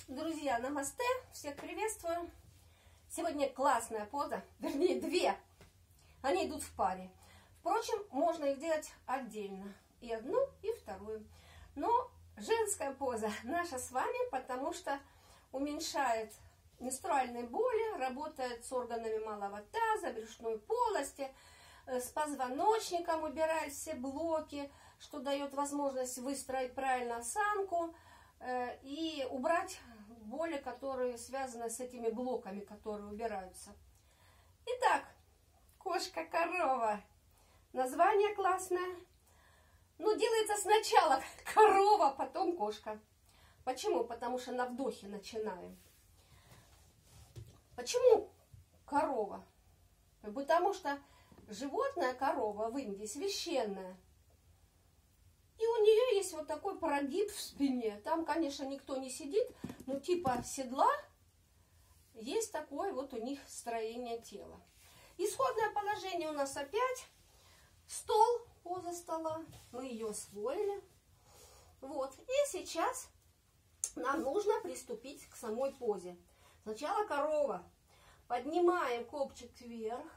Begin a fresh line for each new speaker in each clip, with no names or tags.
Друзья, намасте, всех приветствую. Сегодня классная поза, вернее две. Они идут в паре. Впрочем, можно их делать отдельно. И одну, и вторую. Но женская поза наша с вами, потому что уменьшает менструальные боли, работает с органами малого таза, брюшной полости, с позвоночником убирает все блоки, что дает возможность выстроить правильно осанку и убрать боли, которые связаны с этими блоками, которые убираются. Итак, кошка-корова. Название классное. Но делается сначала корова, потом кошка. Почему? Потому что на вдохе начинаем. Почему корова? Потому что животное корова в Индии священное. И у нее есть вот такой прогиб в спине. Там, конечно, никто не сидит, но типа седла есть такое вот у них строение тела. Исходное положение у нас опять стол, поза стола. Мы ее освоили. Вот. И сейчас нам нужно приступить к самой позе. Сначала корова. Поднимаем копчик вверх,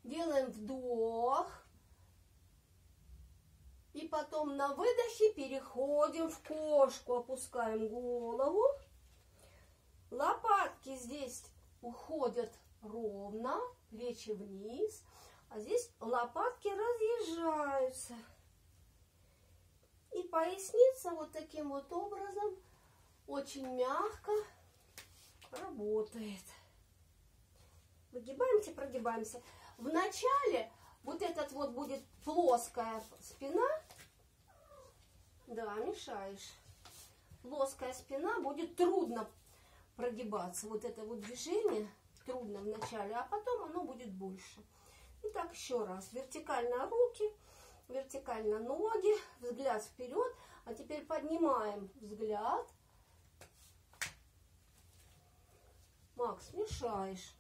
делаем вдох. И потом на выдохе переходим в кошку, опускаем голову. Лопатки здесь уходят ровно, плечи вниз. А здесь лопатки разъезжаются. И поясница вот таким вот образом очень мягко работает. Выгибаемся, прогибаемся. Вначале вот этот вот будет плоская спина. Да, мешаешь. Плоская спина, будет трудно прогибаться. Вот это вот движение трудно вначале, а потом оно будет больше. Итак, еще раз. Вертикально руки, вертикально ноги, взгляд вперед. А теперь поднимаем взгляд. Макс, мешаешь.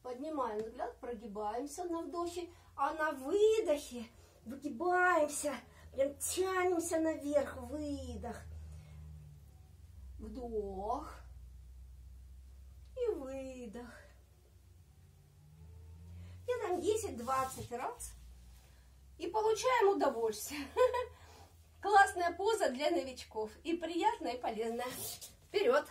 Поднимаем взгляд, прогибаемся на вдохе, а на выдохе выгибаемся, прям тянемся наверх, выдох, вдох и выдох. Делаем 10-20 раз и получаем удовольствие. Классная поза для новичков и приятная, и полезная. Вперед!